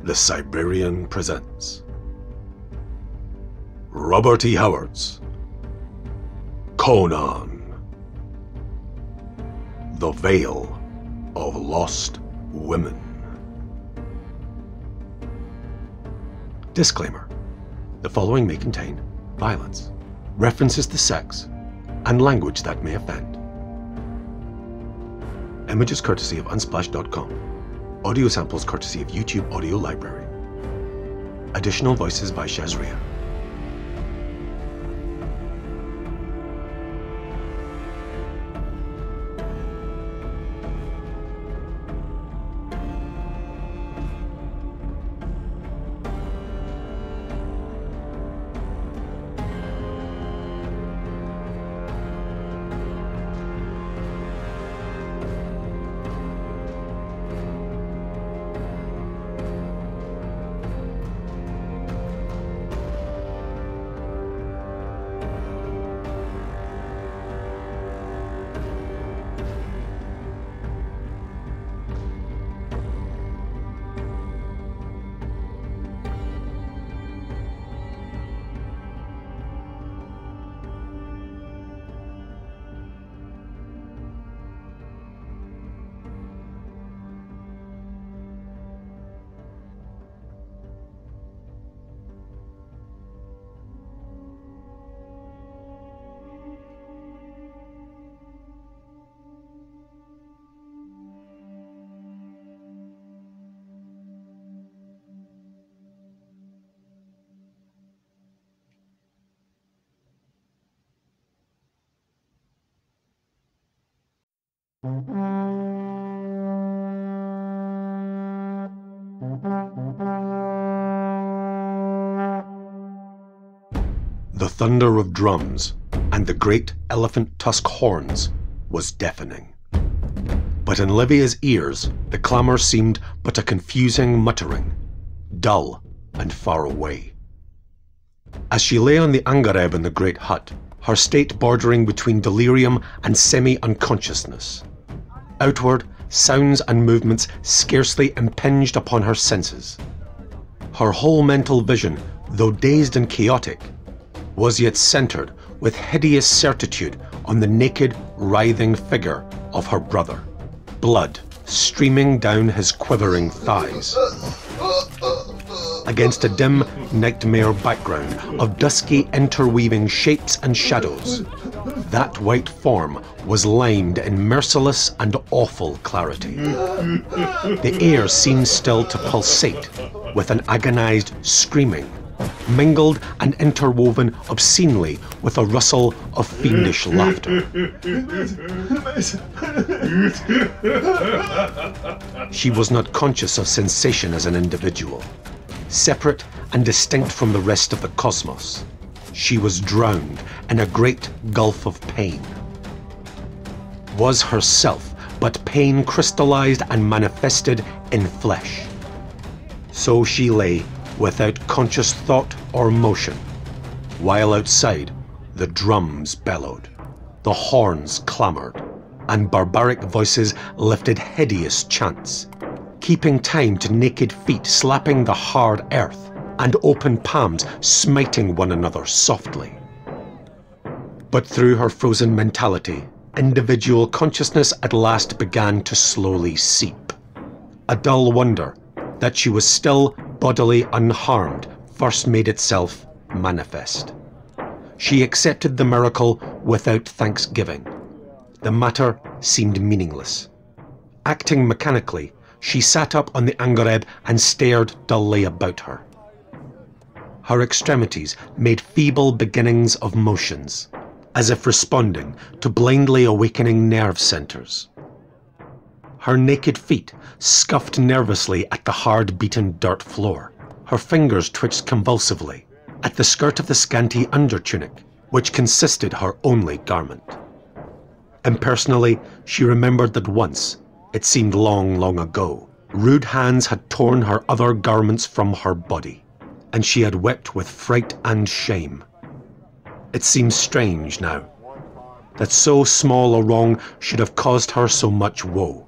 The Cybrarian presents Robert E. Howard's Conan, The Veil of Lost Women. Disclaimer: the following may contain violence, references to sex, and language that may offend. Images courtesy of Unsplash.com. Audio samples courtesy of YouTube Audio Library. Additional voices by Shazria. The thunder of drums and the great elephant tusk horns was deafening. But in Livia's ears, the clamour seemed but a confusing muttering, dull and far away. As she lay on the Angareb in the great hut, her state bordering between delirium and semi-unconsciousness, outward, sounds and movements scarcely impinged upon her senses. Her whole mental vision, though dazed and chaotic, was yet centred with hideous certitude on the naked, writhing figure of her brother, blood streaming down his quivering thighs. Against a dim, nightmare background of dusky, interweaving shapes and shadows, that white form was limned in merciless and awful clarity. The air seemed still to pulsate with an agonized screaming, mingled and interwoven obscenely with a rustle of fiendish laughter. She was not conscious of sensation as an individual. Separate and distinct from the rest of the cosmos, she was drowned in a great gulf of pain. Was herself but pain crystallized and manifested in flesh. So she lay without conscious thought or motion, while outside the drums bellowed, the horns clamoured, and barbaric voices lifted hideous chants, keeping time to naked feet slapping the hard earth and open palms smiting one another softly. But through her frozen mentality, individual consciousness at last began to slowly seep. A dull wonder that she was still bodily unharmed first made itself manifest. She accepted the miracle without thanksgiving. The matter seemed meaningless. Acting mechanically, she sat up on the Angareb and stared dully about her. Her extremities made feeble beginnings of motions, as if responding to blindly awakening nerve centres. Her naked feet scuffed nervously at the hard-beaten dirt floor. Her fingers twitched convulsively at the skirt of the scanty undertunic, which consisted her only garment. Impersonally, she remembered that once, it seemed long, long ago, rude hands had torn her other garments from her body, and she had wept with fright and shame. It seems strange now, that so small a wrong should have caused her so much woe.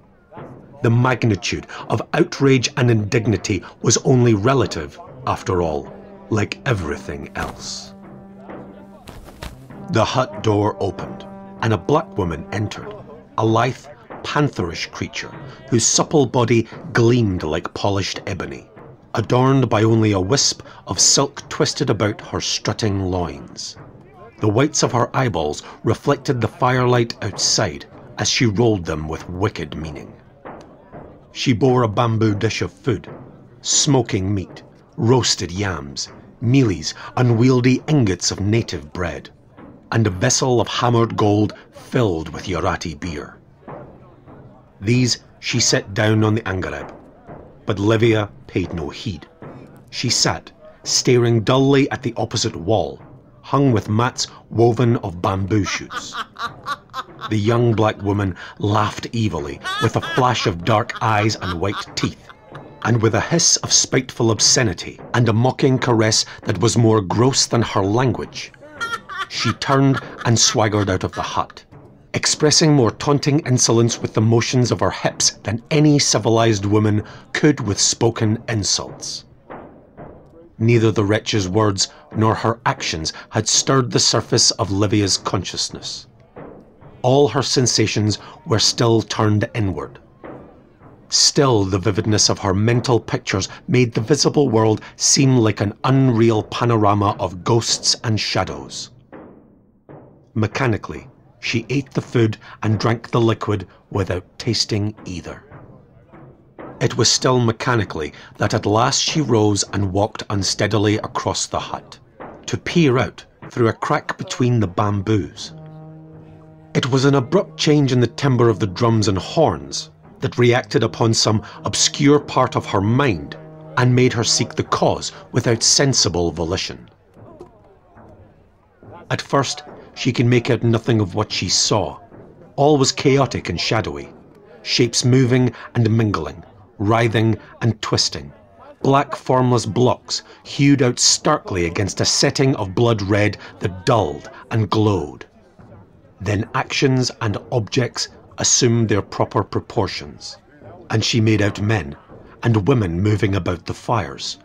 The magnitude of outrage and indignity was only relative, after all, like everything else. The hut door opened, and a black woman entered, a lithe, pantherish creature whose supple body gleamed like polished ebony, adorned by only a wisp of silk twisted about her strutting loins. The whites of her eyeballs reflected the firelight outside as she rolled them with wicked meaning. She bore a bamboo dish of food, smoking meat, roasted yams, mealies, unwieldy ingots of native bread, and a vessel of hammered gold filled with Yorati beer. These she set down on the angareb, but Livia paid no heed. She sat, staring dully at the opposite wall, hung with mats woven of bamboo shoots. The young black woman laughed evilly, with a flash of dark eyes and white teeth, and with a hiss of spiteful obscenity and a mocking caress that was more gross than her language. She turned and swaggered out of the hut, expressing more taunting insolence with the motions of her hips than any civilized woman could with spoken insults. Neither the wretch's words nor her actions had stirred the surface of Livia's consciousness. All her sensations were still turned inward. Still, the vividness of her mental pictures made the visible world seem like an unreal panorama of ghosts and shadows. Mechanically, she ate the food and drank the liquid without tasting either. It was still mechanically that at last she rose and walked unsteadily across the hut, to peer out through a crack between the bamboos. It was an abrupt change in the timbre of the drums and horns that reacted upon some obscure part of her mind and made her seek the cause without sensible volition. At first, she could make out nothing of what she saw. All was chaotic and shadowy, shapes moving and mingling, writhing and twisting, black formless blocks hewed out starkly against a setting of blood red that dulled and glowed. Then actions and objects assumed their proper proportions, and she made out men and women moving about the fires.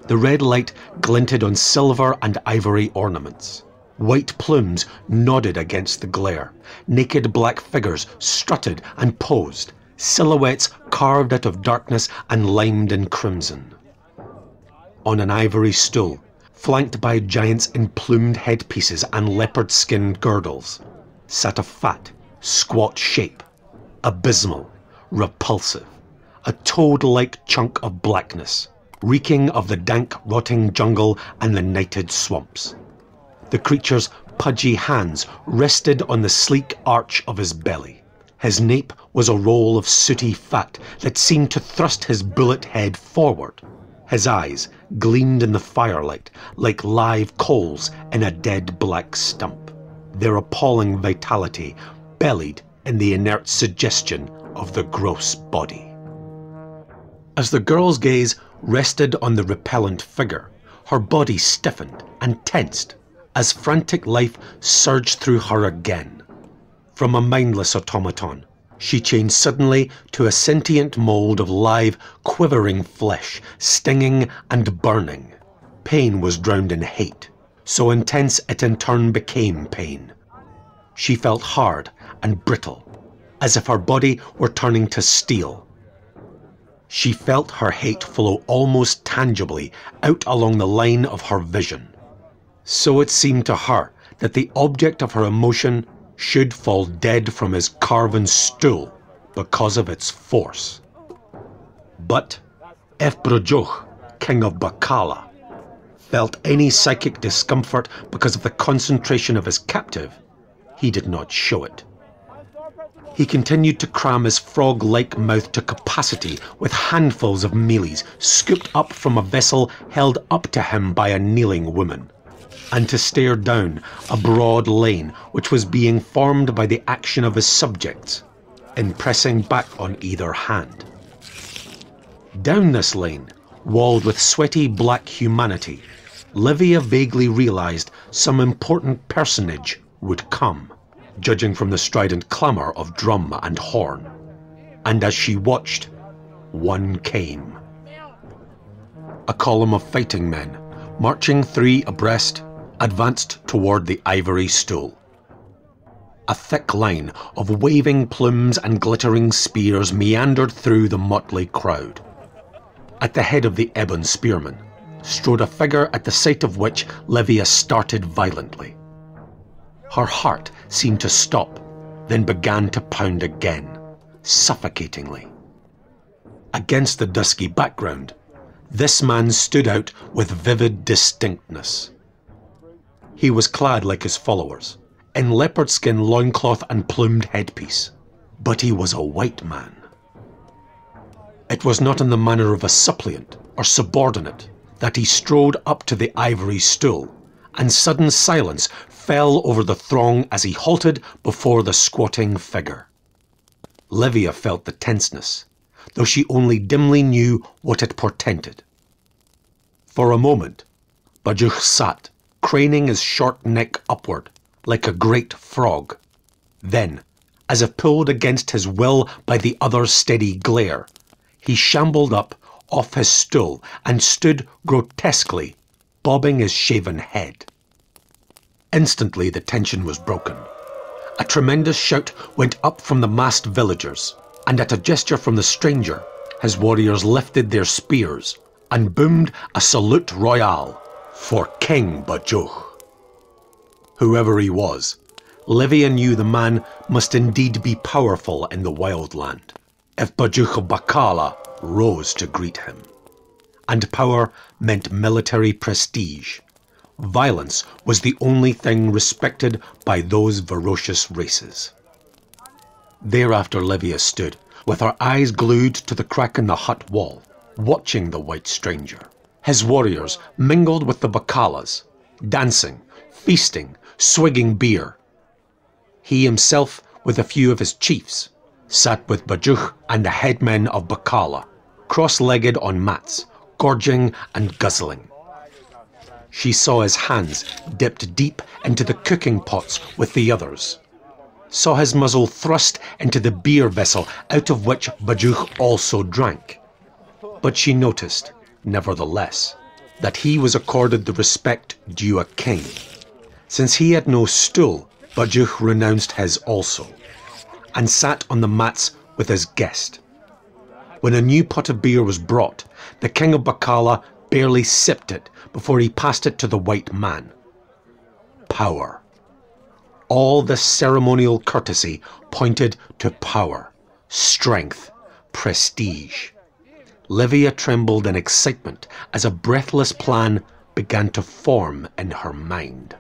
The red light glinted on silver and ivory ornaments. White plumes nodded against the glare. Naked black figures strutted and posed, silhouettes carved out of darkness and limed in crimson. On an ivory stool, flanked by giants in plumed headpieces and leopard-skinned girdles, sat a fat, squat shape, abysmal, repulsive, a toad-like chunk of blackness, reeking of the dank, rotting jungle and the nighted swamps. The creature's pudgy hands rested on the sleek arch of his belly. His nape was a roll of sooty fat that seemed to thrust his bullet head forward. His eyes gleamed in the firelight like live coals in a dead black stump. Their appalling vitality bellied in the inert suggestion of the gross body. As the girl's gaze rested on the repellent figure, her body stiffened and tensed as frantic life surged through her again. From a mindless automaton, she changed suddenly to a sentient mold of live, quivering flesh, stinging and burning. Pain was drowned in hate, so intense it in turn became pain. She felt hard and brittle, as if her body were turning to steel. She felt her hate flow almost tangibly out along the line of her vision. So it seemed to her that the object of her emotion should fall dead from his carven stool because of its force. But if Brujah, king of Bacala, felt any psychic discomfort because of the concentration of his captive, he did not show it. He continued to cram his frog-like mouth to capacity with handfuls of mealies scooped up from a vessel held up to him by a kneeling woman, and to stare down a broad lane which was being formed by the action of his subjects, in pressing back on either hand. Down this lane, walled with sweaty black humanity, Livia vaguely realized some important personage would come, judging from the strident clamour of drum and horn. and as she watched, one came. A column of fighting men, marching 3 abreast, advanced toward the ivory stool. A thick line of waving plumes and glittering spears meandered through the motley crowd. At the head of the ebon spearmen strode a figure at the sight of which Livia started violently. Her heart seemed to stop, then began to pound again, suffocatingly. Against the dusky background, this man stood out with vivid distinctness. He was clad like his followers, in leopard skin loincloth and plumed headpiece, but he was a white man. It was not in the manner of a suppliant or subordinate that he strode up to the ivory stool, and sudden silence fell over the throng as he halted before the squatting figure. Livia felt the tenseness, though she only dimly knew what it portended. For a moment, Bajuch sat, craning his short neck upward, like a great frog. Then, as if pulled against his will by the other's steady glare, he shambled up off his stool and stood grotesquely, bobbing his shaven head. Instantly the tension was broken. A tremendous shout went up from the massed villagers, and at a gesture from the stranger, his warriors lifted their spears and boomed a salute royale for King Bajuch. Whoever he was, Livia knew the man must indeed be powerful in the wildland, if Bajuch of Bacala rose to greet him. And power meant military prestige. Violence was the only thing respected by those ferocious races. Thereafter Livia stood, with her eyes glued to the crack in the hut wall, watching the white stranger. His warriors mingled with the Bacalas, dancing, feasting, swigging beer. He himself, with a few of his chiefs, sat with Bajuch and the headmen of Bacala, cross-legged on mats, gorging and guzzling. She saw his hands dipped deep into the cooking pots with the others, saw his muzzle thrust into the beer vessel out of which Bajuch also drank. But she noticed, nevertheless, that he was accorded the respect due a king. Since he had no stool, Bajuch renounced his also, and sat on the mats with his guest. When a new pot of beer was brought, the king of Bacala barely sipped it before he passed it to the white man. Power. All this ceremonial courtesy pointed to power, strength, prestige. Livia trembled in excitement as a breathless plan began to form in her mind.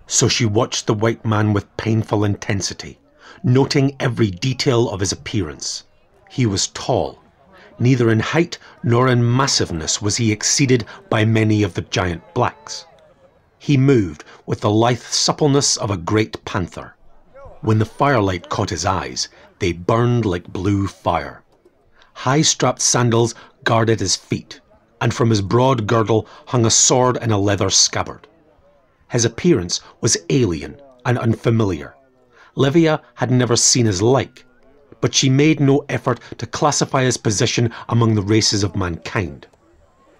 So she watched the white man with painful intensity, noting every detail of his appearance. He was tall. Neither in height nor in massiveness was he exceeded by many of the giant blacks. He moved with the lithe suppleness of a great panther. When the firelight caught his eyes, they burned like blue fire. High-strapped sandals guarded his feet, and from his broad girdle hung a sword in a leather scabbard. His appearance was alien and unfamiliar. Livia had never seen his like, but she made no effort to classify his position among the races of mankind.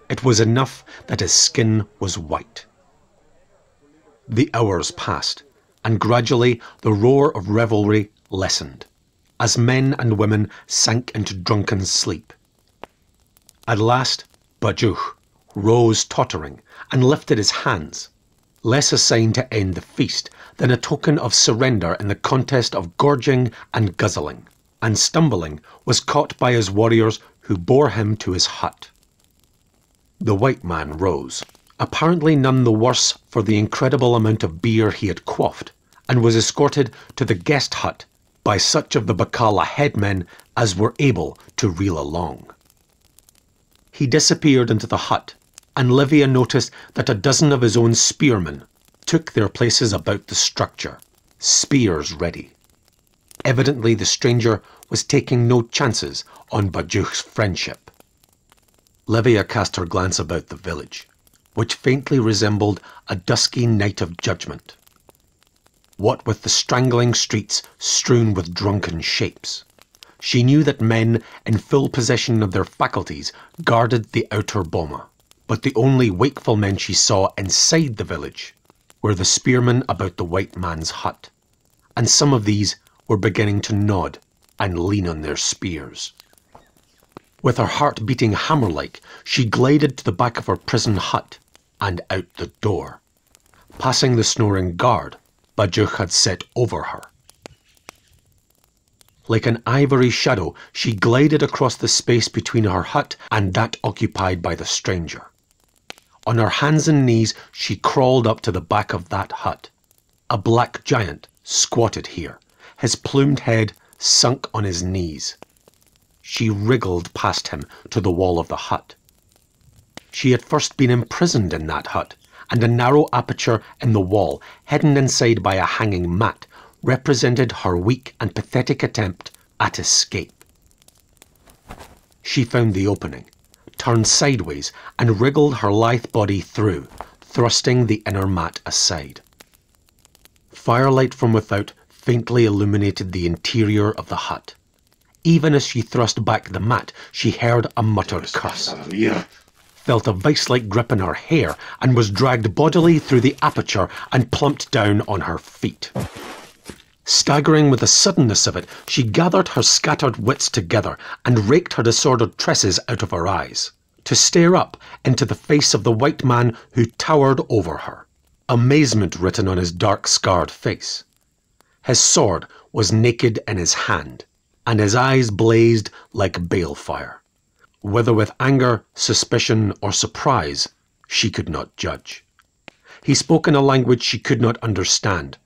It was enough that his skin was white. The hours passed, and gradually the roar of revelry lessened, as men and women sank into drunken sleep. At last, Bajuch rose tottering and lifted his hands, less a sign to end the feast than a token of surrender in the contest of gorging and guzzling, and stumbling was caught by his warriors who bore him to his hut. The white man rose, apparently none the worse for the incredible amount of beer he had quaffed, and was escorted to the guest hut by such of the Bacala headmen as were able to reel along. He disappeared into the hut, and Livia noticed that a dozen of his own spearmen took their places about the structure, spears ready. Evidently the stranger was taking no chances on Bajuch's friendship. Livia cast her glance about the village, which faintly resembled a dusky night of judgment. What with the strangling streets strewn with drunken shapes, She knew that men in full possession of their faculties guarded the outer boma, but the only wakeful men she saw inside the village were the spearmen about the white man's hut, and some of these were beginning to nod and lean on their spears. With her heart beating hammer-like, she glided to the back of her prison hut and out the door. Passing the snoring guard Bajouch had set over her. Like an ivory shadow, she glided across the space between her hut and that occupied by the stranger. On her hands and knees, she crawled up to the back of that hut. A black giant squatted here, his plumed head sunk on his knees. She wriggled past him to the wall of the hut. She had first been imprisoned in that hut, and a narrow aperture in the wall, hidden inside by a hanging mat, represented her weak and pathetic attempt at escape. She found the opening, turned sideways, and wriggled her lithe body through, thrusting the inner mat aside. Firelight from without faintly illuminated the interior of the hut. Even as she thrust back the mat, she heard a muttered curse, felt a vice-like grip in her hair, and was dragged bodily through the aperture and plumped down on her feet. Staggering with the suddenness of it, she gathered her scattered wits together and raked her disordered tresses out of her eyes, to stare up into the face of the white man who towered over her, amazement written on his dark scarred face. His sword was naked in his hand, and his eyes blazed like balefire. Whether with anger, suspicion, or surprise, she could not judge. He spoke in a language she could not understand,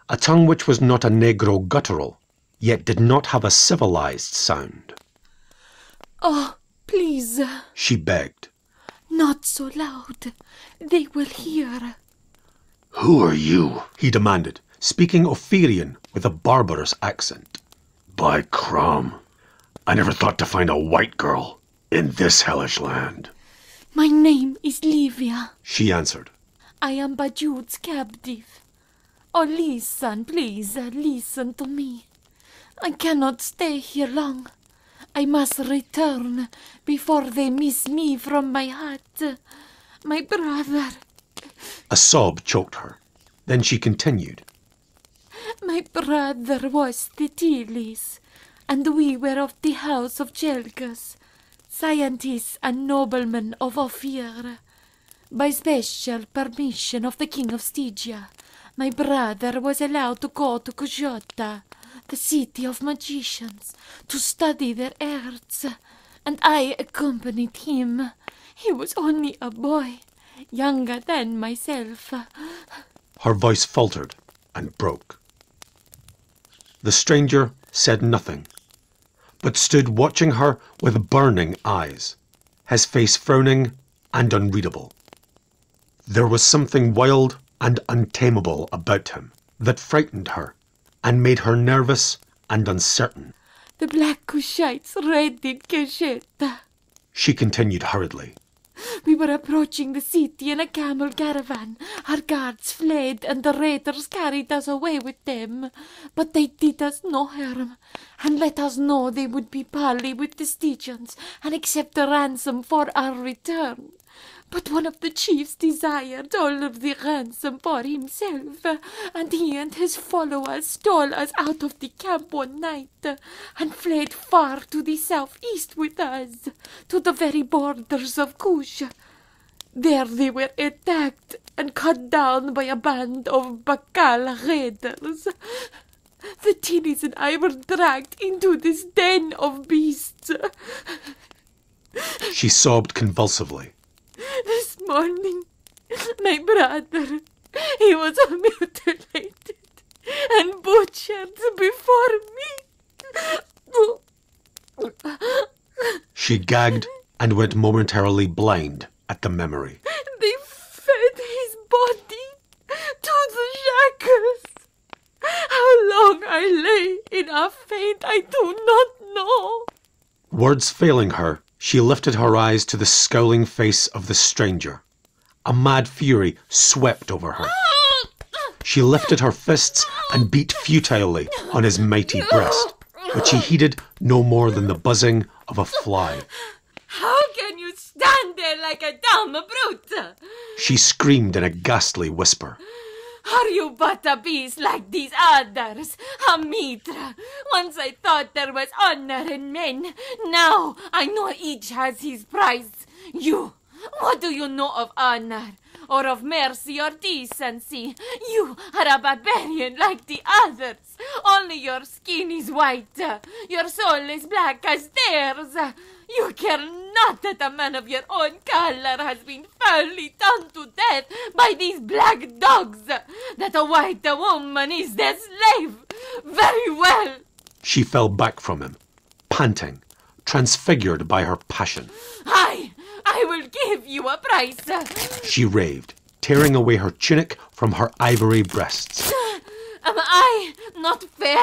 a tongue which was not a Negro guttural, yet did not have a civilized sound. "Oh, please," she begged. "not so loud. They will hear." "Who are you?" he demanded, speaking Ophirian with a barbarous accent. "By Crom, I never thought to find a white girl in this hellish land." "My name is Livia. She answered. I am Bajouch's captive. Oh, listen, please, listen to me. I cannot stay here long. I must return before they miss me from my hut. My brother..." A sob choked her. Then she continued. "My brother was the Tilis, and we were of the house of Chelgas, scientists and noblemen of Ophir. By special permission of the king of Stygia, my brother was allowed to go to Kujota, the city of magicians, to study their arts, and I accompanied him. He was only a boy, younger than myself." Her voice faltered and broke. The stranger said nothing, but stood watching her with burning eyes, his face frowning and unreadable. There was something wild and untamable about him that frightened her and made her nervous and uncertain. "The Black Kushites raided Keshetta. She continued hurriedly. We were approaching the city in a camel caravan. Our guards fled, and the raiders carried us away with them. But they did us no harm, and let us know they would be parley with the Stygians and accept a ransom for our return. But one of the chiefs desired all of the ransom for himself, and he and his followers stole us out of the camp one night, and fled far to the southeast with us, to the very borders of Kush. There they were attacked and cut down by a band of Bakal raiders. The Tilis and I were dragged into this den of beasts." She sobbed convulsively. "This morning, my brother, he was mutilated and butchered before me." She gagged and went momentarily blind at the memory. "They fed his body to the shackles. How long I lay in a faint, I do not know." Words failing her, she lifted her eyes to the scowling face of the stranger. A mad fury swept over her. She lifted her fists and beat futilely on his mighty breast. but she heeded no more than the buzzing of a fly. How can you stand there like a dumb brute? She screamed in a ghastly whisper. Are you but a beast like these others, Amitra? Once I thought there was honor in men. Now I know each has his price. You, what do you know of honor? Or of mercy or decency? You are a barbarian like the others. Only your skin is white. Your soul is black as theirs. You care not that a man of your own color has been foully done to death by these black dogs. That a white woman is their slave. Very well. She fell back from him, panting, transfigured by her passion. I will give you a price. She raved, tearing away her tunic from her ivory breasts. Am I not fair?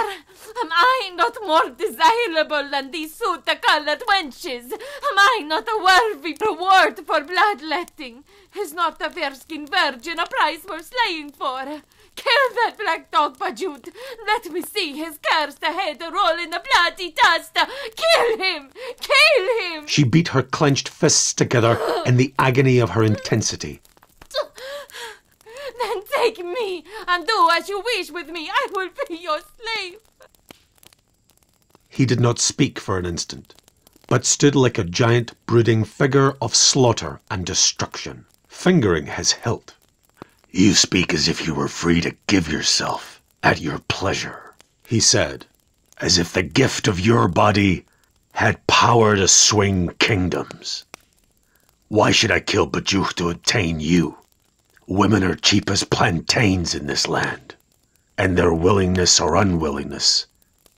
Am I not more desirable than these soot-colored wenches? Am I not a worthy reward for bloodletting? Is not the fair-skinned virgin a prize for slaying for? Kill that black dog, Bajut. Let me see his cursed head roll in the bloody dust. Kill him! Kill him! She beat her clenched fists together in the agony of her intensity. Then take me and do as you wish with me. I will be your slave. He did not speak for an instant, but stood like a giant brooding figure of slaughter and destruction, fingering his hilt. You speak as if you were free to give yourself at your pleasure, he said, as if the gift of your body had power to swing kingdoms. Why should I kill Bajuch to obtain you? Women are cheap as plantains in this land, and their willingness or unwillingness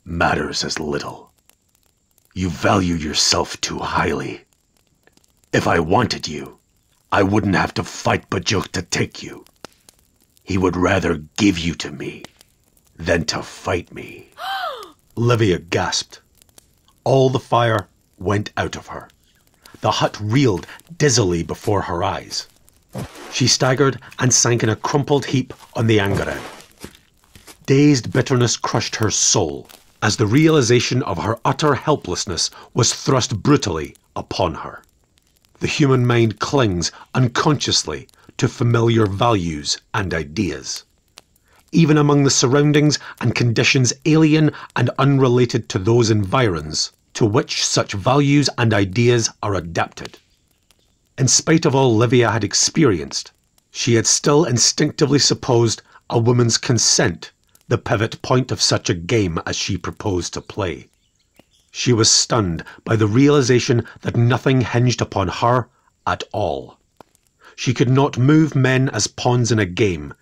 matters as little. You value yourself too highly. If I wanted you, I wouldn't have to fight Bajuch to take you. He would rather give you to me than to fight me. Livia gasped. All the fire went out of her. The hut reeled dizzily before her eyes. She staggered and sank in a crumpled heap on the angareb. Dazed bitterness crushed her soul as the realization of her utter helplessness was thrust brutally upon her. The human mind clings unconsciously to familiar values and ideas. Even among the surroundings and conditions alien and unrelated to those environs to which such values and ideas are adapted. In spite of all Livia had experienced, she had still instinctively supposed a woman's consent the pivot point of such a game as she proposed to play. She was stunned by the realization that nothing hinged upon her at all. She could not move men as pawns in a game.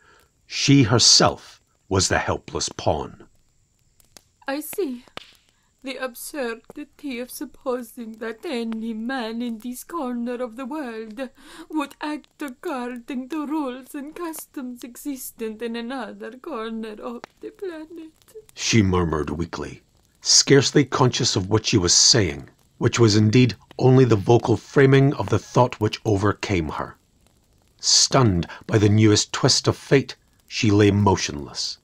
She herself was the helpless pawn. I see the absurdity of supposing that any man in this corner of the world would act according to rules and customs existent in another corner of the planet. She murmured weakly, scarcely conscious of what she was saying, which was indeed only the vocal framing of the thought which overcame her. Stunned by the newest twist of fate, she lay motionless,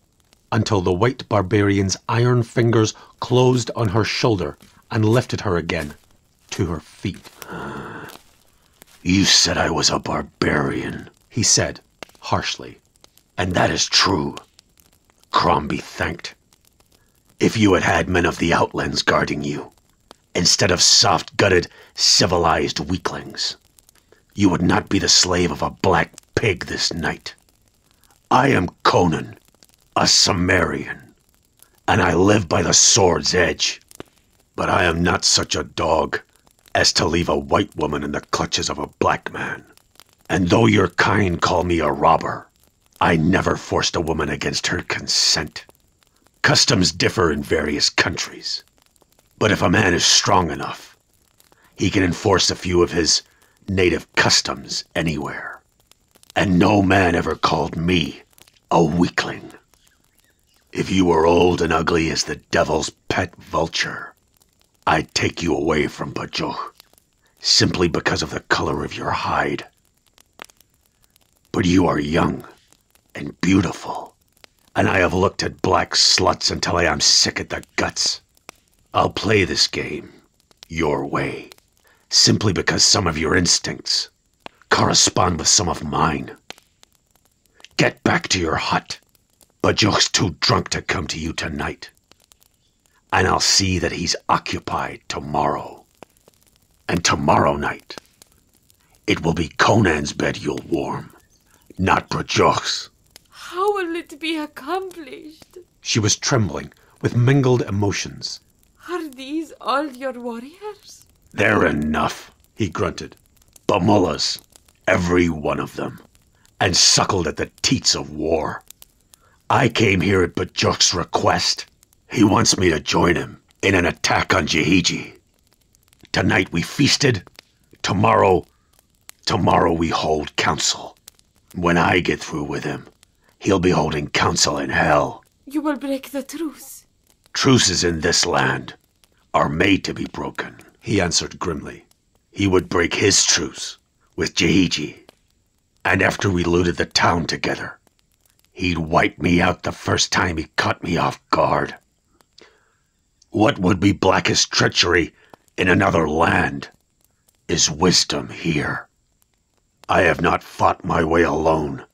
until the white barbarian's iron fingers closed on her shoulder and lifted her again to her feet. You said I was a barbarian, he said, harshly. And that is true. Crom be thanked. If you had had men of the Outlands guarding you, instead of soft-gutted, civilized weaklings, you would not be the slave of a black pig this night. I am Conan, a Cimmerian, and I live by the sword's edge. But I am not such a dog as to leave a white woman in the clutches of a black man. And though your kind call me a robber, I never forced a woman against her consent. Customs differ in various countries, but if a man is strong enough, he can enforce a few of his native customs anywhere. And no man ever called me a weakling. If you were old and ugly as the devil's pet vulture, I'd take you away from Bajuch, simply because of the color of your hide. But you are young and beautiful, and I have looked at black sluts until I am sick at the guts. I'll play this game your way, simply because some of your instincts correspond with some of mine. Get back to your hut. Bajuk's too drunk to come to you tonight. And I'll see that he's occupied tomorrow. And tomorrow night, it will be Conan's bed you'll warm, not Bajuk's. How will it be accomplished? She was trembling with mingled emotions. Are these all your warriors? They're enough, he grunted. Bamulas, every one of them, and suckled at the teats of war. I came here at Bajuk's request. He wants me to join him in an attack on Jahiji. Tonight we feasted. Tomorrow we hold council. When I get through with him, he'll be holding council in hell. You will break the truce. Truces in this land are made to be broken, he answered grimly. He would break his truce with Jahiji. And after we looted the town together, he'd wipe me out the first time he caught me off guard. What would be blackest treachery in another land is wisdom here. I have not fought my way alone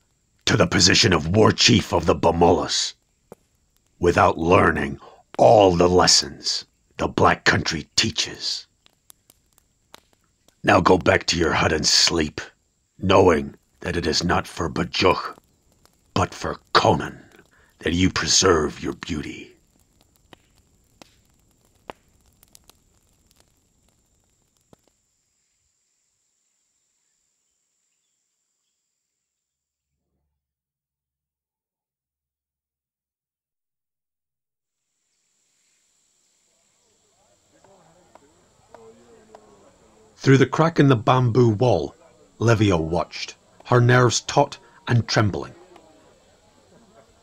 to the position of war chief of the Bamulas without learning all the lessons the Black Country teaches. Now go back to your hut and sleep, knowing that it is not for Bajuk, but for Conan, that you preserve your beauty. Through the crack in the bamboo wall, Livia watched, her nerves taut and trembling.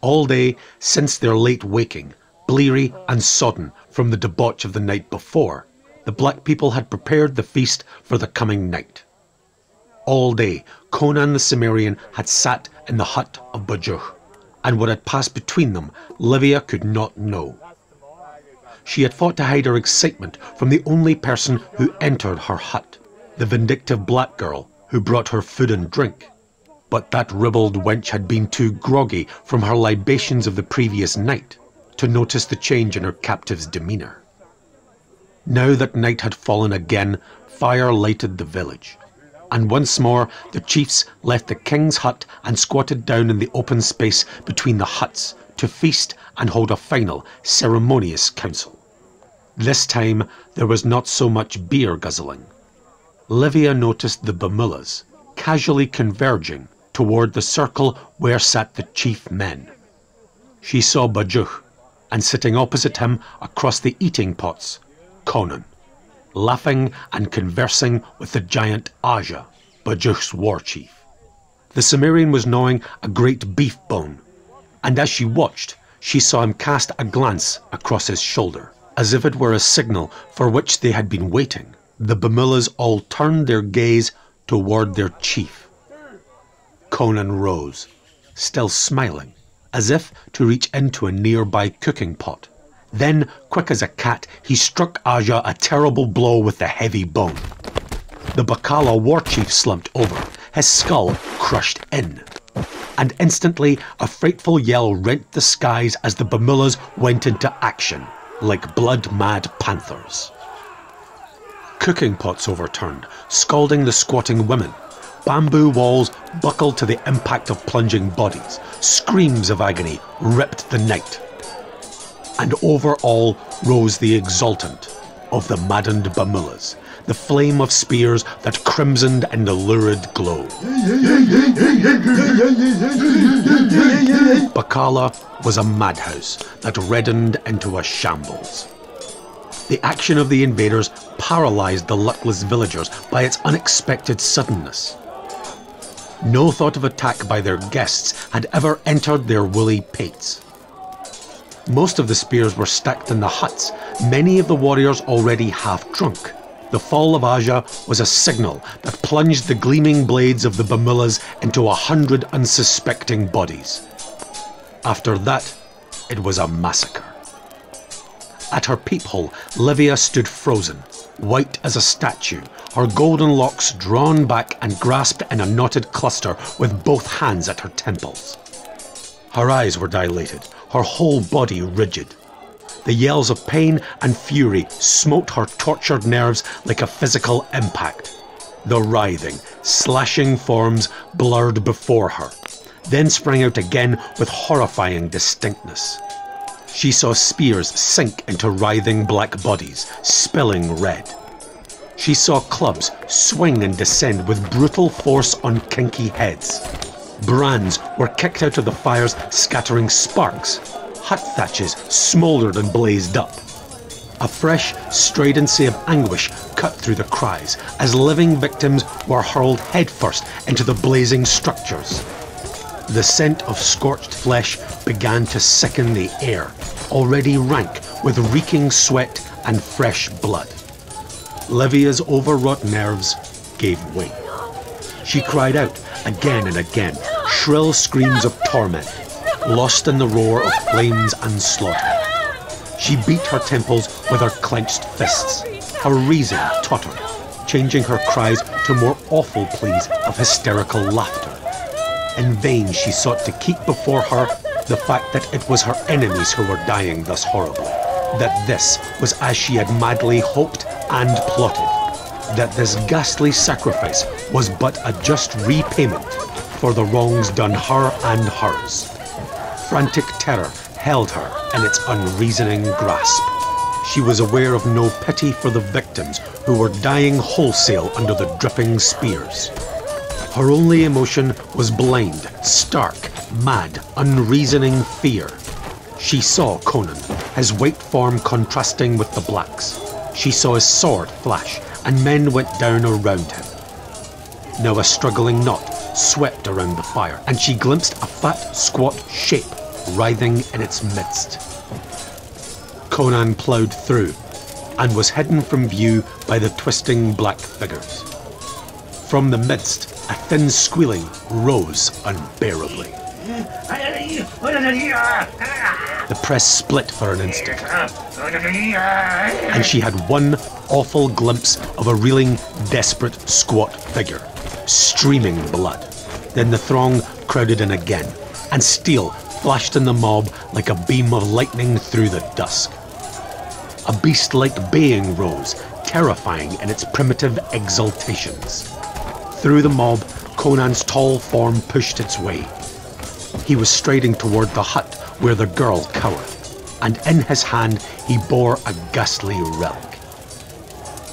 All day, since their late waking, bleary and sodden from the debauch of the night before, the black people had prepared the feast for the coming night. All day, Conan the Cimmerian had sat in the hut of Bajuk, and what had passed between them, Livia could not know. She had fought to hide her excitement from the only person who entered her hut, the vindictive black girl who brought her food and drink. But that ribald wench had been too groggy from her libations of the previous night to notice the change in her captive's demeanour. Now that night had fallen again, fire lighted the village, and once more the chiefs left the king's hut and squatted down in the open space between the huts to feast and hold a final, ceremonious council. This time there was not so much beer guzzling. Livia noticed the Bamulas casually converging toward the circle where sat the chief men. She saw Bajuk, and sitting opposite him across the eating pots, Conan, laughing and conversing with the giant Aja, Bajuk's war chief. The Cimmerian was gnawing a great beef bone, and as she watched, she saw him cast a glance across his shoulder, as if it were a signal for which they had been waiting. The Bamulas all turned their gaze toward their chief. Conan rose, still smiling, as if to reach into a nearby cooking pot. Then, quick as a cat, he struck Aja a terrible blow with the heavy bone. The Bacala war chief slumped over, his skull crushed in. And instantly, a frightful yell rent the skies as the Bamulas went into action, like blood-mad panthers. Cooking pots overturned, scalding the squatting women. Bamboo walls buckled to the impact of plunging bodies. Screams of agony ripped the night. And over all rose the exultant of the maddened Bamulas, the flame of spears that crimsoned in the lurid glow. Bacala was a madhouse that reddened into a shambles. The action of the invaders paralyzed the luckless villagers by its unexpected suddenness. No thought of attack by their guests had ever entered their woolly pates. Most of the spears were stacked in the huts, many of the warriors already half drunk. The fall of Aja was a signal that plunged the gleaming blades of the Bamulas into 100 unsuspecting bodies. After that, it was a massacre. At her peephole, Livia stood frozen, white as a statue, her golden locks drawn back and grasped in a knotted cluster with both hands at her temples. Her eyes were dilated, her whole body rigid. The yells of pain and fury smote her tortured nerves like a physical impact. The writhing, slashing forms blurred before her, then sprang out again with horrifying distinctness. She saw spears sink into writhing black bodies, spilling red. She saw clubs swing and descend with brutal force on kinky heads. Brands were kicked out of the fires, scattering sparks. Hut thatches smouldered and blazed up. A fresh stridency of anguish cut through the cries as living victims were hurled headfirst into the blazing structures. The scent of scorched flesh began to sicken the air, already rank with reeking sweat and fresh blood. Livia's overwrought nerves gave way. She cried out again and again, shrill screams of torment, lost in the roar of flames and slaughter. She beat her temples with her clenched fists. Her reason tottered, changing her cries to more awful pleas of hysterical laughter. In vain she sought to keep before her the fact that it was her enemies who were dying thus horribly, that this was as she had madly hoped and plotted, that this ghastly sacrifice was but a just repayment for the wrongs done her and hers. Frantic terror held her in its unreasoning grasp. She was aware of no pity for the victims who were dying wholesale under the dripping spears. Her only emotion was blind, stark, mad, unreasoning fear. She saw Conan, his white form contrasting with the blacks. She saw his sword flash, and men went down around him. Now a struggling knot swept around the fire, and she glimpsed a fat, squat shape writhing in its midst. Conan ploughed through, and was hidden from view by the twisting black figures. From the midst, a thin squealing rose unbearably. The press split for an instant, and she had one awful glimpse of a reeling, desperate, squat figure, streaming blood. Then the throng crowded in again, and steel flashed in the mob like a beam of lightning through the dusk. A beast-like baying rose, terrifying in its primitive exultations. Through the mob, Conan's tall form pushed its way. He was striding toward the hut where the girl cowered, and in his hand he bore a ghastly relic.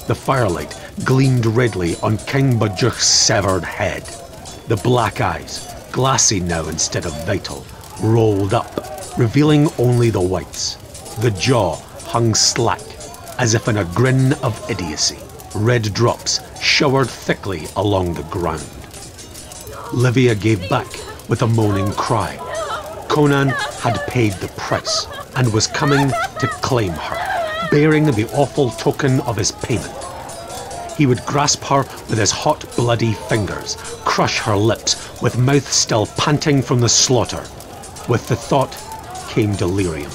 The firelight gleamed redly on King Bajuch's severed head. The black eyes, glassy now instead of vital, rolled up, revealing only the whites. The jaw hung slack, as if in a grin of idiocy. Red drops showered thickly along the ground. Livia gave back with a moaning cry. Conan had paid the price and was coming to claim her, bearing the awful token of his payment. He would grasp her with his hot, bloody fingers, crush her lips, with mouth still panting from the slaughter. With the thought came delirium.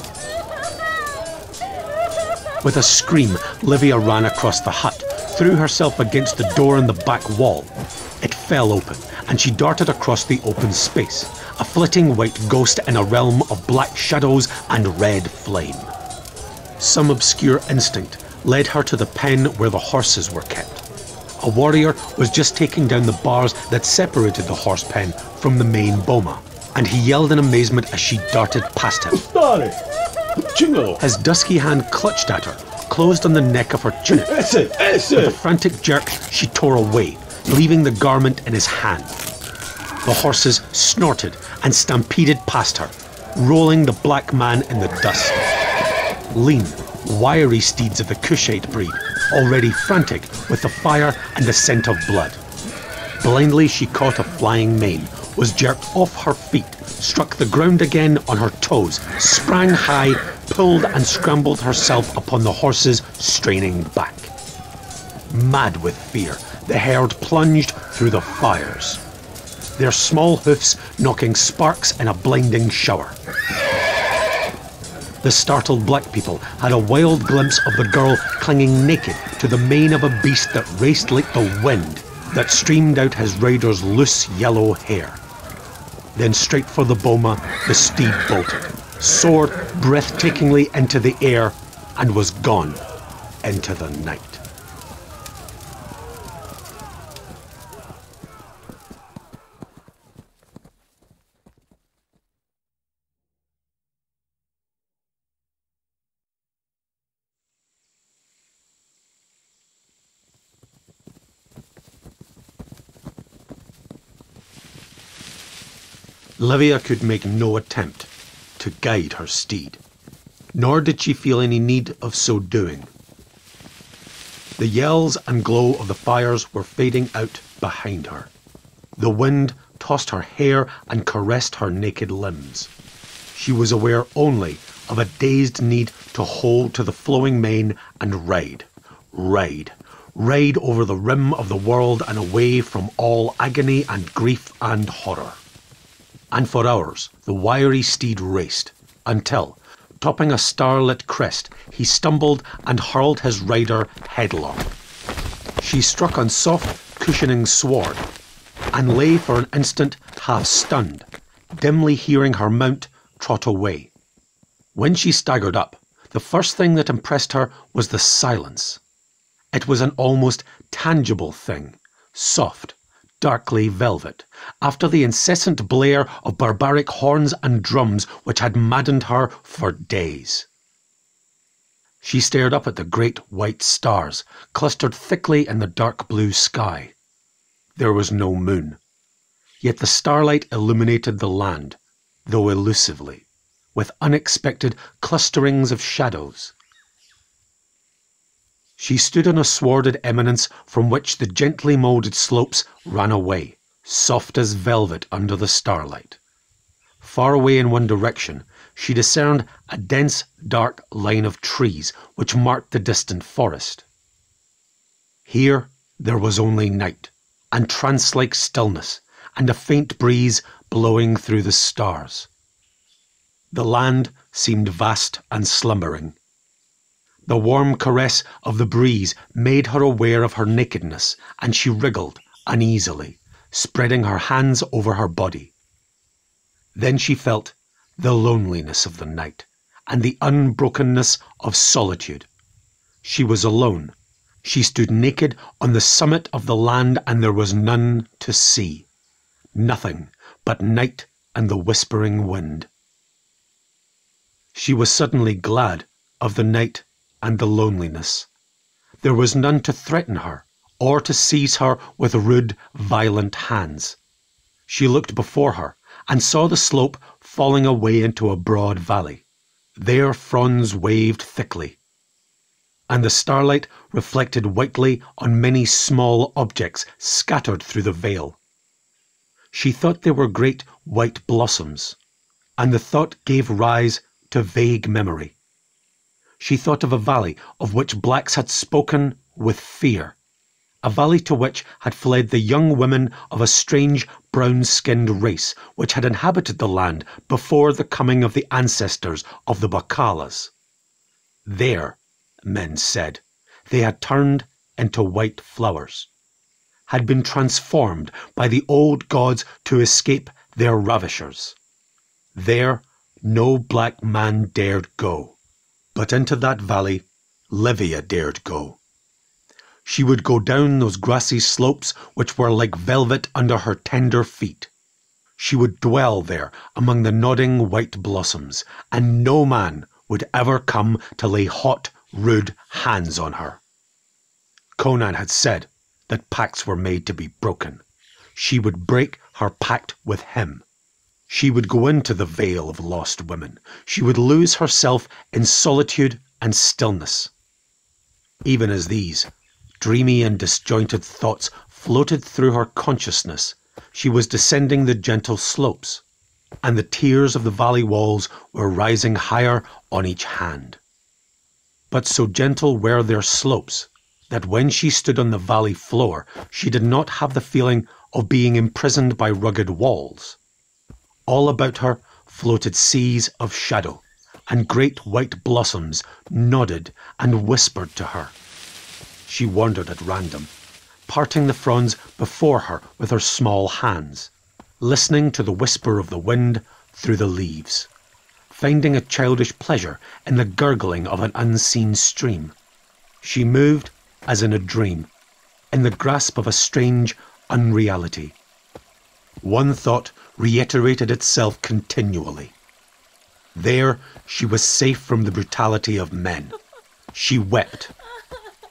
With a scream, Livia ran across the hut, threw herself against the door in the back wall. It fell open, and she darted across the open space, a flitting white ghost in a realm of black shadows and red flame. Some obscure instinct led her to the pen where the horses were kept. A warrior was just taking down the bars that separated the horse pen from the main boma, and he yelled in amazement as she darted past him. His dusky hand clutched at her, closed on the neck of her tunic. With a frantic jerk, she tore away, leaving the garment in his hand. The horses snorted and stampeded past her, rolling the black man in the dust. Lean, wiry steeds of the Kushite breed, already frantic with the fire and the scent of blood. Blindly she caught a flying mane, was jerked off her feet, struck the ground again on her toes, sprang high, pulled and scrambled herself upon the horses, straining back. Mad with fear, the herd plunged through the fires, their small hoofs knocking sparks in a blinding shower. The startled black people had a wild glimpse of the girl clinging naked to the mane of a beast that raced like the wind that streamed out his rider's loose yellow hair. Then straight for the boma the steed bolted, soared breathtakingly into the air, and was gone into the night. Livia could make no attempt to guide her steed, nor did she feel any need of so doing. The yells and glow of the fires were fading out behind her. The wind tossed her hair and caressed her naked limbs. She was aware only of a dazed need to hold to the flowing mane and ride over the rim of the world and away from all agony and grief and horror. And for hours the wiry steed raced, until, topping a starlit crest, he stumbled and hurled his rider headlong. She struck on soft, cushioning sward, and lay for an instant half-stunned, dimly hearing her mount trot away. When she staggered up, the first thing that impressed her was the silence. It was an almost tangible thing, soft, darkly velvet, after the incessant blare of barbaric horns and drums which had maddened her for days. She stared up at the great white stars, clustered thickly in the dark blue sky. There was no moon, yet the starlight illuminated the land, though elusively, with unexpected clusterings of shadows. She stood on a swarded eminence from which the gently moulded slopes ran away, soft as velvet under the starlight. Far away in one direction, she discerned a dense, dark line of trees which marked the distant forest. Here there was only night, and trance-like stillness, and a faint breeze blowing through the stars. The land seemed vast and slumbering. The warm caress of the breeze made her aware of her nakedness, and she wriggled uneasily, spreading her hands over her body. Then she felt the loneliness of the night, and the unbrokenness of solitude. She was alone. She stood naked on the summit of the land, and there was none to see. Nothing but night and the whispering wind. She was suddenly glad of the night and the loneliness. There was none to threaten her, or to seize her with rude, violent hands. She looked before her, and saw the slope falling away into a broad valley. There fronds waved thickly, and the starlight reflected whitely on many small objects scattered through the vale. She thought they were great white blossoms, and the thought gave rise to vague memory. She thought of a valley of which blacks had spoken with fear, a valley to which had fled the young women of a strange brown-skinned race which had inhabited the land before the coming of the ancestors of the Bakalas. There, men said, they had turned into white flowers, had been transformed by the old gods to escape their ravishers. There no black man dared go. But into that valley Livia dared go. She would go down those grassy slopes which were like velvet under her tender feet. She would dwell there among the nodding white blossoms, and no man would ever come to lay hot, rude hands on her. Conan had said that pacts were made to be broken. She would break her pact with him. She would go into the vale of lost women. She would lose herself in solitude and stillness. Even as these dreamy and disjointed thoughts floated through her consciousness, she was descending the gentle slopes, and the tiers of the valley walls were rising higher on each hand. But so gentle were their slopes that when she stood on the valley floor, she did not have the feeling of being imprisoned by rugged walls. All about her floated seas of shadow, and great white blossoms nodded and whispered to her. She wandered at random, parting the fronds before her with her small hands, listening to the whisper of the wind through the leaves, finding a childish pleasure in the gurgling of an unseen stream. She moved as in a dream, in the grasp of a strange unreality. One thought reiterated itself continually. There she was safe from the brutality of men. She wept,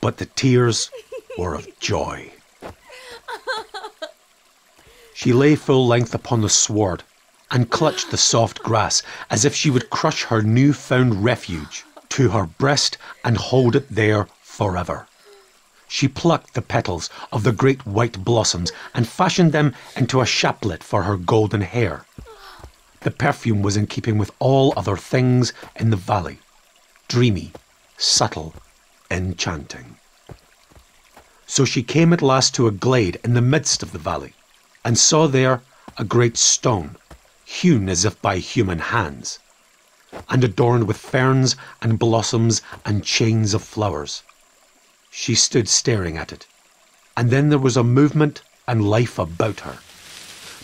but the tears were of joy. She lay full length upon the sward and clutched the soft grass as if she would crush her new-found refuge to her breast and hold it there forever. She plucked the petals of the great white blossoms and fashioned them into a chaplet for her golden hair. The perfume was in keeping with all other things in the valley, dreamy, subtle, enchanting. So she came at last to a glade in the midst of the valley, and saw there a great stone, hewn as if by human hands, and adorned with ferns and blossoms and chains of flowers. She stood staring at it, and then there was a movement and life about her.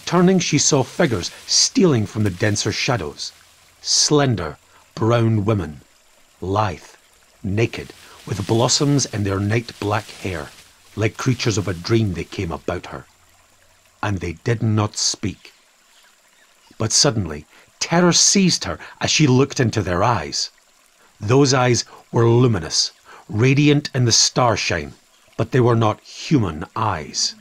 Turning, she saw figures stealing from the denser shadows, slender, brown women, lithe, naked, with blossoms in their night-black hair. Like creatures of a dream they came about her, and they did not speak. But suddenly, terror seized her as she looked into their eyes. Those eyes were luminous, radiant in the starshine, but they were not human eyes.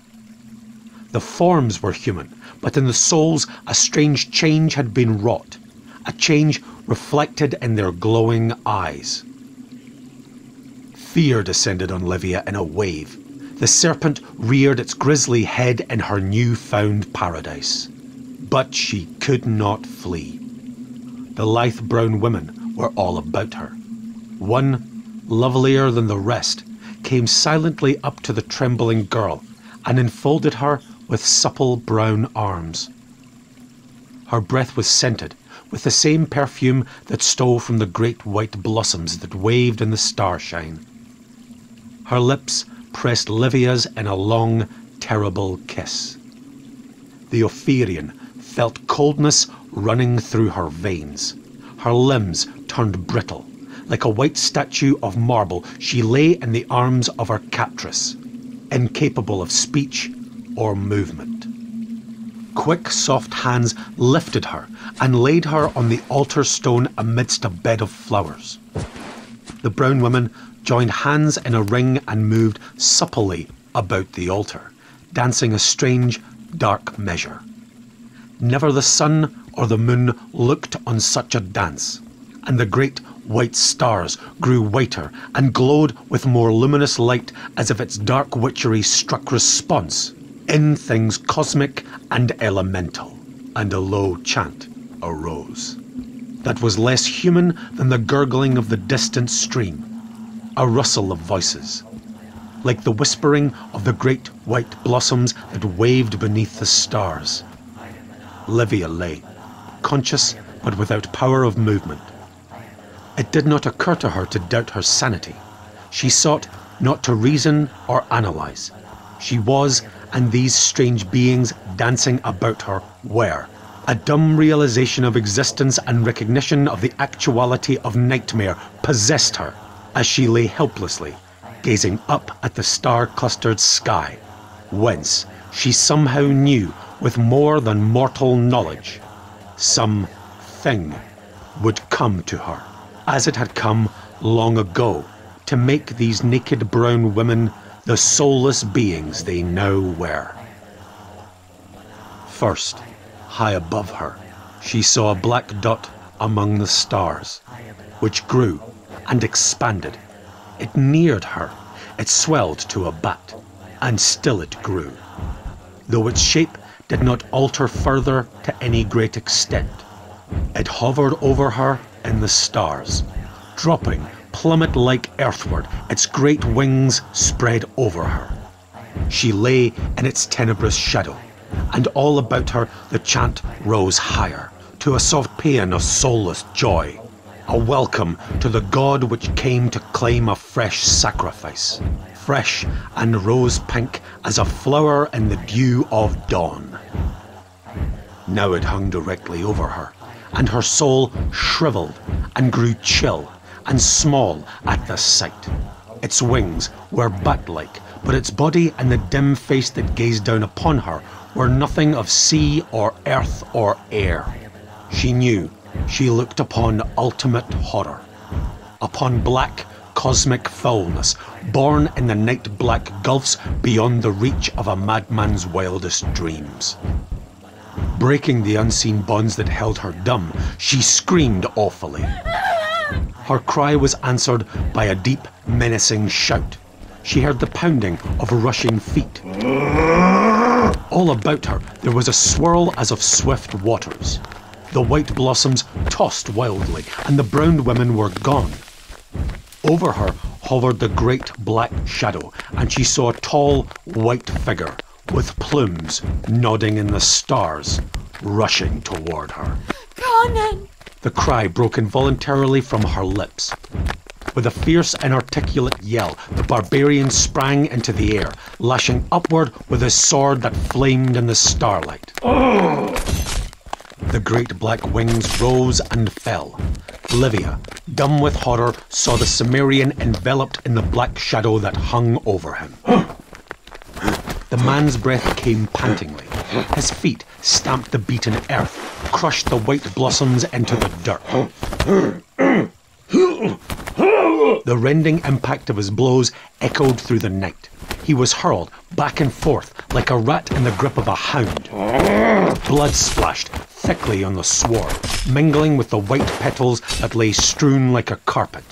The forms were human, but in the souls a strange change had been wrought, a change reflected in their glowing eyes. Fear descended on Livia in a wave. The serpent reared its grisly head in her new-found paradise. But she could not flee. The lithe brown women were all about her. One, lovelier than the rest, came silently up to the trembling girl and enfolded her with supple brown arms. Her breath was scented with the same perfume that stole from the great white blossoms that waved in the starshine. Her lips pressed Livia's in a long, terrible kiss. The Ophirian felt coldness running through her veins. Her limbs turned brittle. Like a white statue of marble, she lay in the arms of her captress, incapable of speech or movement. Quick, soft hands lifted her and laid her on the altar stone amidst a bed of flowers. The brown woman joined hands in a ring and moved supplely about the altar, dancing a strange, dark measure. Never the sun or the moon looked on such a dance, and the great white stars grew whiter and glowed with more luminous light as if its dark witchery struck response in things cosmic and elemental, and a low chant arose that was less human than the gurgling of the distant stream, a rustle of voices, like the whispering of the great white blossoms that waved beneath the stars. Livia lay, conscious but without power of movement. It did not occur to her to doubt her sanity. She sought not to reason or analyze. She was, and these strange beings dancing about her were, a dumb realization of existence and recognition of the actuality of nightmare possessed her as she lay helplessly, gazing up at the star-clustered sky, whence she somehow knew with more than mortal knowledge, some thing would come to her, as it had come long ago, to make these naked brown women the soulless beings they now were. First, high above her, she saw a black dot among the stars, which grew and expanded. It neared her, it swelled to a bat, and still it grew, though its shape did not alter further to any great extent. It hovered over her in the stars, dropping plummet-like earthward, its great wings spread over her. She lay in its tenebrous shadow, and all about her the chant rose higher, to a soft paean of soulless joy. a welcome to the god which came to claim a fresh sacrifice, fresh and rose-pink as a flower in the dew of dawn. Now it hung directly over her, and her soul shriveled and grew chill and small at the sight. Its wings were bat-like, but its body and the dim face that gazed down upon her were nothing of sea or earth or air. She knew she looked upon ultimate horror, upon black cosmic foulness, born in the night-black gulfs beyond the reach of a madman's wildest dreams. Breaking the unseen bonds that held her dumb, she screamed awfully. Her cry was answered by a deep, menacing shout. She heard the pounding of rushing feet. All about her there was a swirl as of swift waters. The white blossoms tossed wildly, and the brown women were gone. Over her hovered the great black shadow, and she saw a tall, white figure, with plumes nodding in the stars, rushing toward her. Conan! The cry broke involuntarily from her lips. With a fierce, inarticulate yell, the barbarian sprang into the air, lashing upward with his sword that flamed in the starlight. The great black wings rose and fell. Livia, dumb with horror, saw the Cimmerian enveloped in the black shadow that hung over him. The man's breath came pantingly. His feet stamped the beaten earth, crushed the white blossoms into the dirt. The rending impact of his blows echoed through the night. He was hurled back and forth like a rat in the grip of a hound. Blood splashed thickly on the sward, mingling with the white petals that lay strewn like a carpet.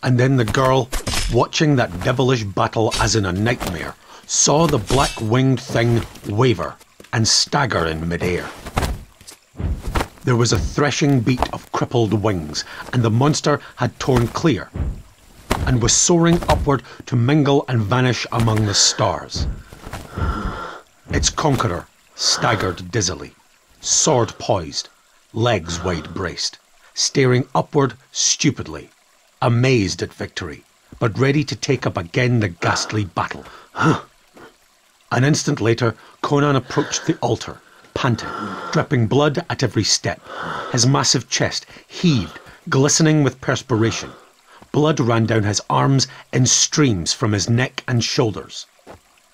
And then the girl, watching that devilish battle as in a nightmare, saw the black-winged thing waver and stagger in midair. There was a threshing beat of crippled wings, and the monster had torn clear, and was soaring upward to mingle and vanish among the stars. Its conqueror staggered dizzily, sword poised, legs wide-braced, staring upward stupidly, amazed at victory, but ready to take up again the ghastly battle. An instant later, Conan approached the altar, panting, dripping blood at every step. His massive chest heaved, glistening with perspiration. Blood ran down his arms in streams from his neck and shoulders.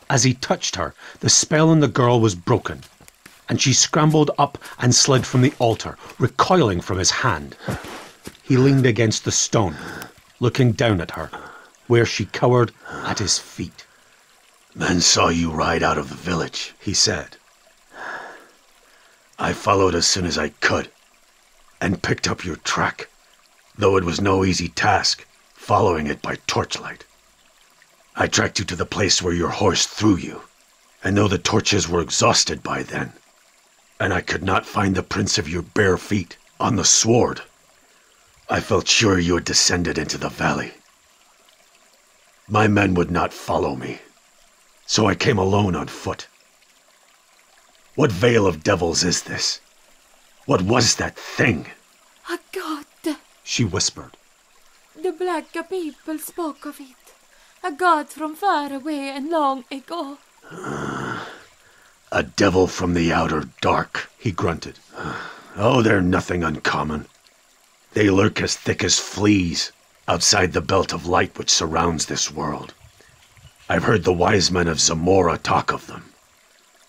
As he touched her, the spell on the girl was broken, and she scrambled up and slid from the altar, recoiling from his hand. He leaned against the stone, looking down at her, where she cowered at his feet. Men saw you ride out of the village, he said. I followed as soon as I could, and picked up your track, though it was no easy task, following it by torchlight. I tracked you to the place where your horse threw you, and though the torches were exhausted by then, and I could not find the prints of your bare feet on the sward, I felt sure you had descended into the valley. My men would not follow me, so I came alone on foot. What veil of devils is this? What was that thing? A god. She whispered. The black people spoke of it. A god from far away and long ago. A devil from the outer dark, he grunted. Oh, they're nothing uncommon. They lurk as thick as fleas outside the belt of light which surrounds this world. I've heard the wise men of Zamora talk of them.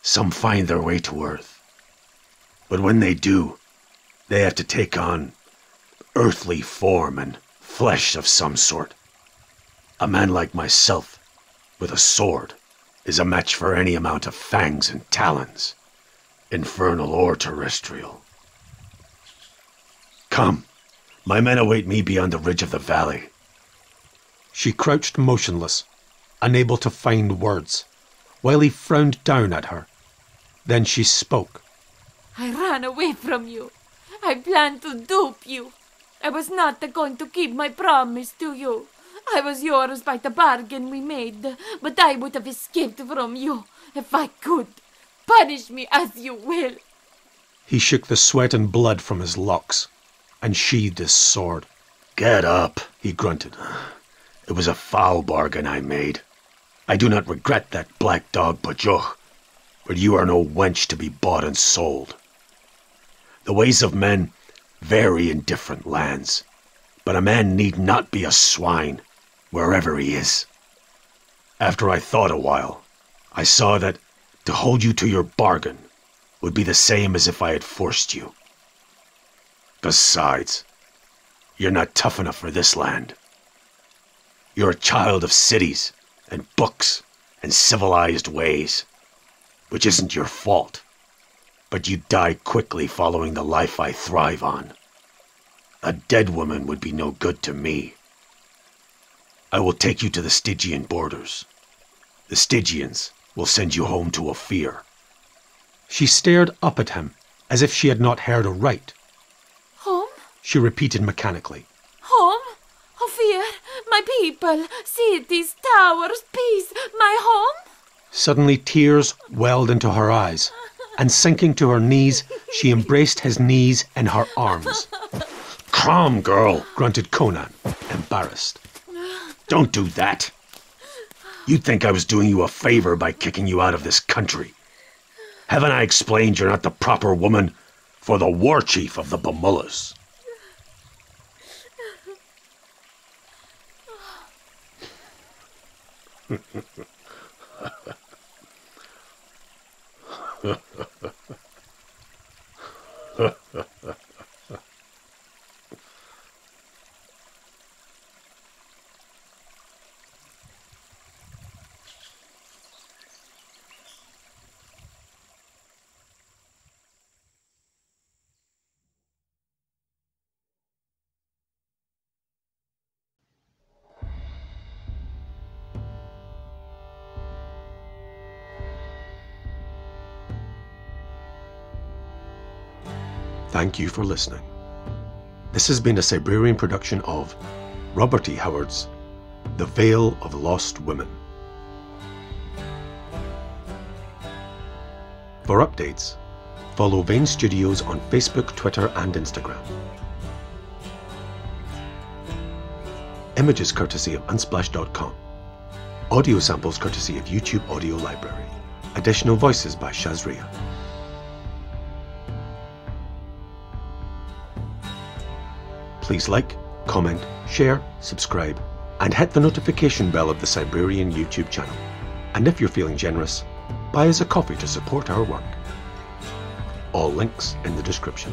Some find their way to Earth. But when they do, they have to take on earthly form and flesh of some sort. A man like myself, with a sword, is a match for any amount of fangs and talons, infernal or terrestrial. Come, my men await me beyond the ridge of the valley. She crouched motionless, unable to find words, while he frowned down at her. Then she spoke. I ran away from you. I planned to dupe you. I was not going to keep my promise to you. I was yours by the bargain we made, but I would have escaped from you if I could. Punish me as you will. He shook the sweat and blood from his locks. and sheathed his sword. Get up, he grunted. It was a foul bargain I made. I do not regret that black dog Bajuch, but you are no wench to be bought and sold. The ways of men vary in different lands, but a man need not be a swine wherever he is. After I thought a while, I saw that to hold you to your bargain would be the same as if I had forced you. Besides, you're not tough enough for this land. You're a child of cities and books and civilized ways, which isn't your fault, but you die quickly following the life I thrive on. A dead woman would be no good to me. I will take you to the Stygian borders. The Stygians will send you home to Ophir. She stared up at him, as if she had not heard aright. Home? She repeated mechanically. Home? Ophir, my people, cities, towers, peace, my home? Suddenly tears welled into her eyes, and sinking to her knees, she embraced his knees in her arms. Calm, girl, grunted Conan, embarrassed. Don't do that. You'd think I was doing you a favor by kicking you out of this country. Haven't I explained you're not the proper woman for the war chief of the Bamullas? Thank you for listening. This has been a Cybrarian production of Robert E. Howard's The Vale of Lost Women. For updates, follow Vane Studios on Facebook, Twitter, and Instagram. Images courtesy of Unsplash.com. Audio samples courtesy of YouTube Audio Library. Additional voices by Shazria. Please like, comment, share, subscribe, and hit the notification bell of the Cybrarian YouTube channel. And if you're feeling generous, buy us a coffee to support our work. All links in the description.